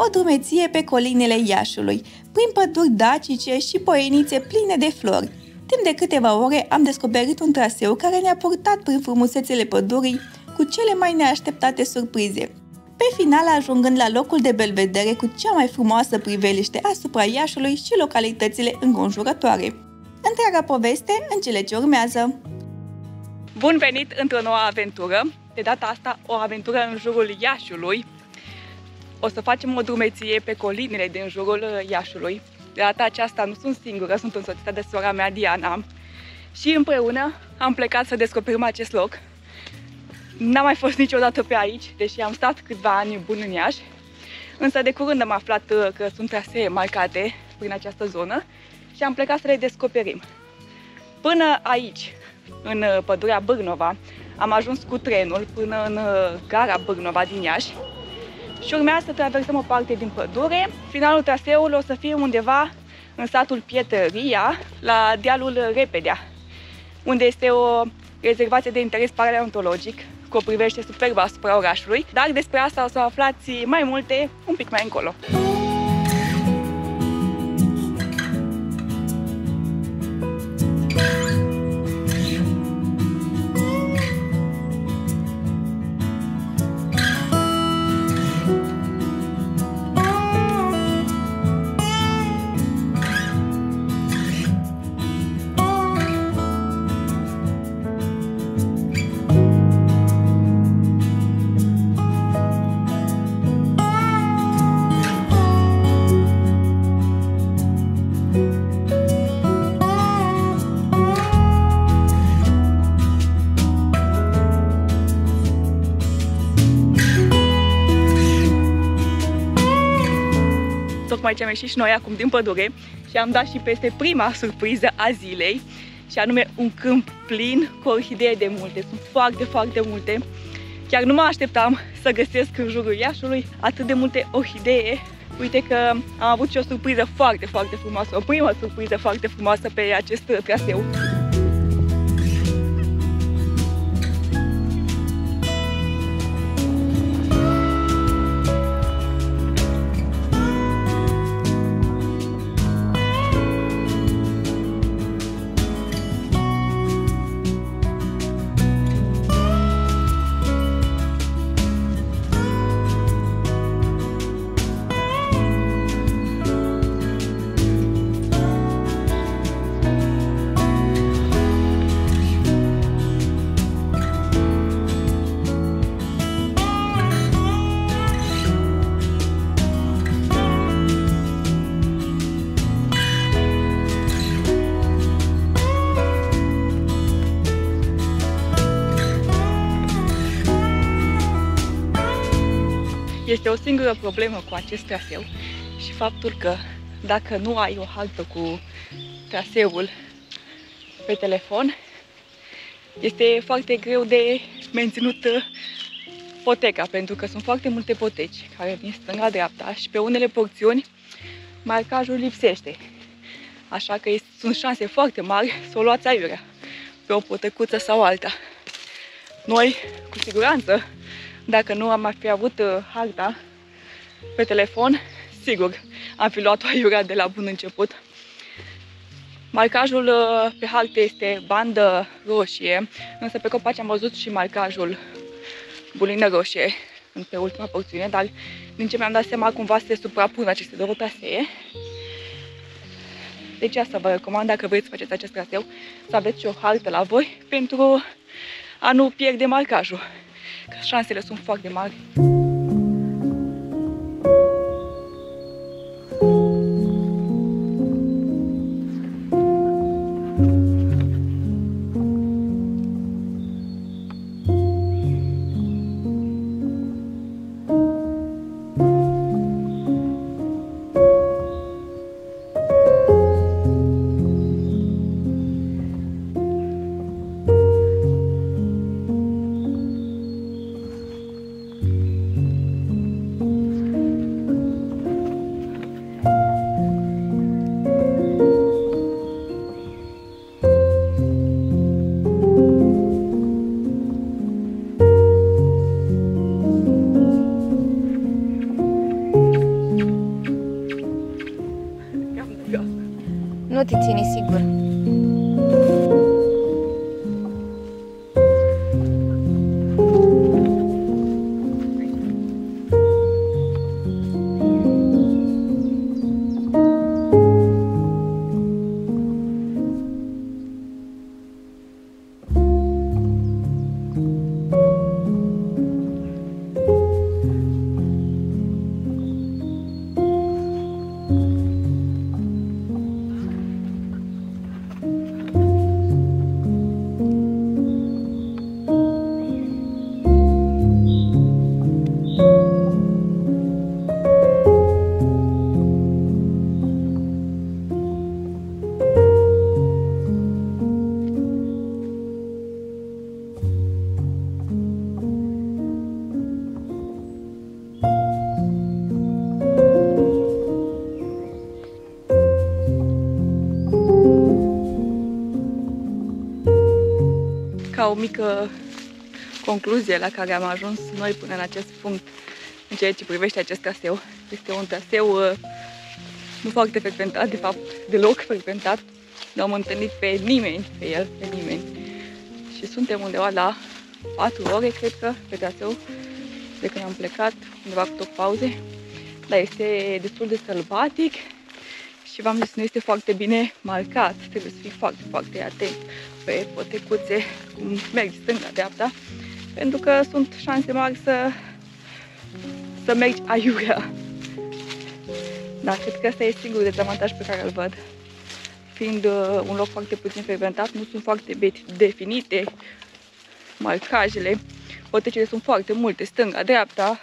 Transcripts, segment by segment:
o drumeție pe colinele Iașului, prin păduri dacice și poienițe pline de flori. Timp de câteva ore am descoperit un traseu care ne-a purtat prin frumusețele pădurii cu cele mai neașteptate surprize. Pe final, ajungând la locul de belvedere cu cea mai frumoasă priveliște asupra Iașului și localitățile înconjurătoare. Întreaga poveste în cele ce urmează. Bun venit într-o nouă aventură, de data asta o aventură în jurul Iașului. O să facem o drumeție pe colinele din jurul Iașului. De data aceasta nu sunt singură, sunt însoțită de sora mea Diana și împreună am plecat să descoperim acest loc. N-am mai fost niciodată pe aici, deși am stat câțiva ani buni în Iași, însă de curând am aflat că sunt trasee marcate prin această zonă și am plecat să le descoperim. Până aici, în pădurea Bârnova, am ajuns cu trenul până în gara Bârnova din Iași și urmează să traversăm o parte din pădure. Finalul traseului o să fie undeva în satul Pietăria, la dealul Repedea, unde este o rezervație de interes paleontologic cu o privește superbă asupra orașului, dar despre asta o să aflați mai multe un pic mai încolo. Tocmai ce am ieșit și noi acum din pădure și am dat și peste prima surpriză a zilei, și anume un câmp plin cu orhidee de multe. Sunt foarte, foarte multe. Chiar nu mă așteptam să găsesc în jurul Iașului atât de multe orhidee. Uite că am avut și o surpriză foarte, foarte frumoasă, o primă surpriză foarte frumoasă pe acest traseu. Este o singură problemă cu acest traseu și faptul că dacă nu ai o hartă cu traseul pe telefon, este foarte greu de menținut poteca, pentru că sunt foarte multe poteci care vin stânga-dreapta și pe unele porțiuni marcajul lipsește. Așa că sunt șanse foarte mari să o luați aiurea pe o potecuță sau alta. Noi, cu siguranță, dacă nu am fi avut harta pe telefon, sigur am fi luat-o aiurea de la bun început. Marcajul pe hartă este bandă roșie, însă pe copaci am văzut și marcajul bulină roșie pe ultima porțiune, dar din ce mi-am dat seama cumva se suprapun aceste două trasee. Deci asta vă recomand, dacă vreți să faceți acest traseu, să aveți și o hartă la voi pentru a nu pierde marcajul, că șansele sunt foarte mari. Nu te ține sigur. Ca o mică concluzie la care am ajuns noi până în acest punct în ceea ce privește acest traseu. Este un traseu nu foarte frecventat, de fapt deloc frecventat. Nu am întâlnit pe nimeni pe el, pe nimeni. Și suntem undeva la 4 ore, cred că, pe traseu, de când am plecat, undeva cu tot pauze. Dar este destul de sălbatic și v-am zis, nu este foarte bine marcat. Trebuie să fii foarte, foarte atent pe potecuțe, cum mergi stânga-dreapta, pentru că sunt șanse mari să mergi aiurea. Dar cred că ăsta e singurul dezavantaj pe care îl văd. Fiind un loc foarte puțin frecventat, nu sunt foarte definite marcajele. Potecile sunt foarte multe, stânga-dreapta,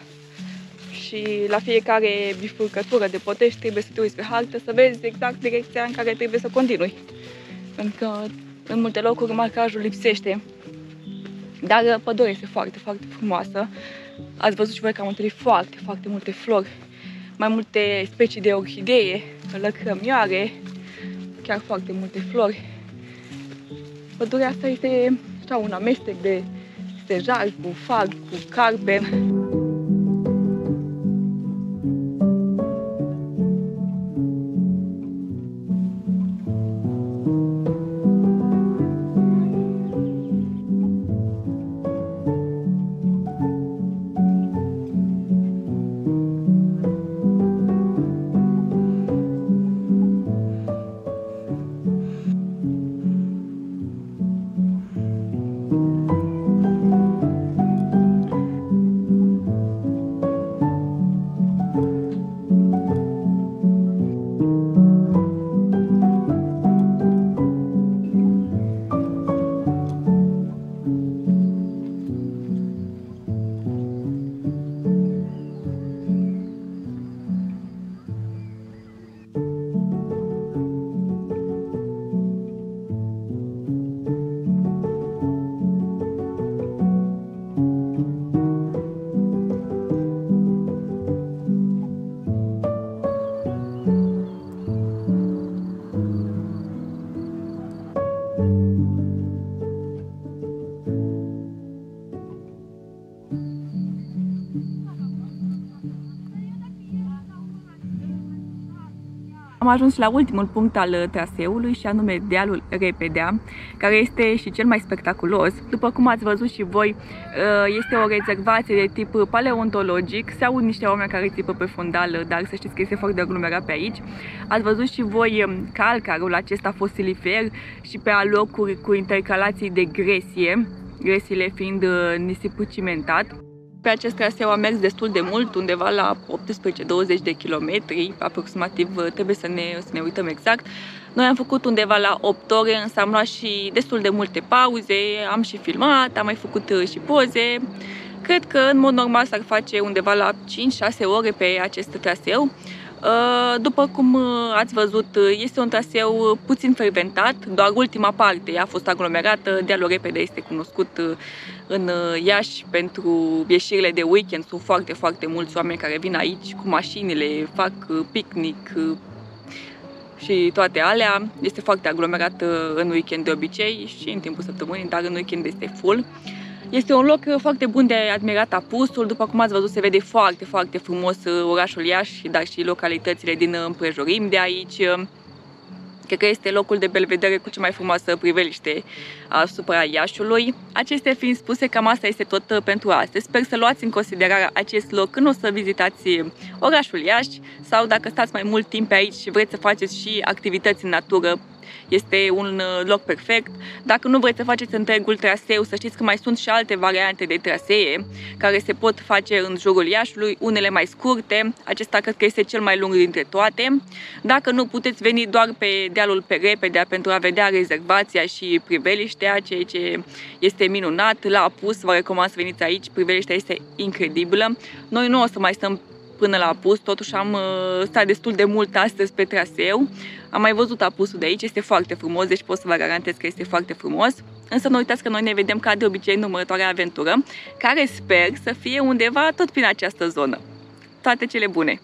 și la fiecare bifurcătură de potești trebuie să te uiți pe hartă să vezi exact direcția în care trebuie să continui. Pentru că în multe locuri marcajul lipsește. Dar pădurea este foarte, foarte frumoasă. Ați văzut și voi că am întâlnit foarte, foarte multe flori. Mai multe specii de orhidee, lăcrămioare, chiar foarte multe flori. Pădurea asta este așa, un amestec de stejar cu fag, cu carben. Am ajuns la ultimul punct al traseului și anume dealul Repedea, care este și cel mai spectaculos. După cum ați văzut și voi, este o rezervație de tip paleontologic. Se aud niște oameni care țipă pe fundal, dar să știți că este foarte aglomerat pe aici. Ați văzut și voi calcarul acesta fosilifer și pe alocuri cu intercalații de gresie, gresiile fiind nisipul cimentat. Pe acest traseu am mers destul de mult, undeva la 18-20 de kilometri, aproximativ, trebuie să ne uităm exact. Noi am făcut undeva la 8 ore, însă am luat și destul de multe pauze, am și filmat, am mai făcut și poze. Cred că în mod normal s-ar face undeva la 5-6 ore pe acest traseu. După cum ați văzut, este un traseu puțin frecventat, doar ultima parte a fost aglomerată. Dealul Repede este cunoscut în Iași pentru ieșirile de weekend. Sunt foarte, foarte mulți oameni care vin aici cu mașinile, fac picnic și toate alea. Este foarte aglomerat în weekend de obicei și în timpul săptămânii, dar în weekend este full. Este un loc foarte bun de admirat apusul. După cum ați văzut, se vede foarte, foarte frumos orașul Iași, dar și localitățile din împrejurim de aici. Cred că este locul de belvedere cu cea mai frumoasă priveliște asupra Iașiului. Acestea fiind spuse, cam asta este tot pentru astăzi. Sper să luați în considerare acest loc când o să vizitați orașul Iași sau dacă stați mai mult timp pe aici și vreți să faceți și activități în natură. Este un loc perfect. Dacă nu vreți să faceți întregul traseu, să știți că mai sunt și alte variante de trasee care se pot face în jurul Iașiului, unele mai scurte. Acesta cred că este cel mai lung dintre toate. Dacă nu, puteți veni doar pe dealul Perepedea pentru a vedea rezervația și priveliștea, ceea ce este minunat. La Apus vă recomand să veniți aici, priveliștea este incredibilă. Noi nu o să mai stăm până la Apus, totuși am stat destul de mult astăzi pe traseu. Am mai văzut Apusul de aici, este foarte frumos, deci pot să vă garantez că este foarte frumos. Însă nu uitați că noi ne vedem ca de obicei în următoarea aventură, care sper să fie undeva tot prin această zonă. Toate cele bune!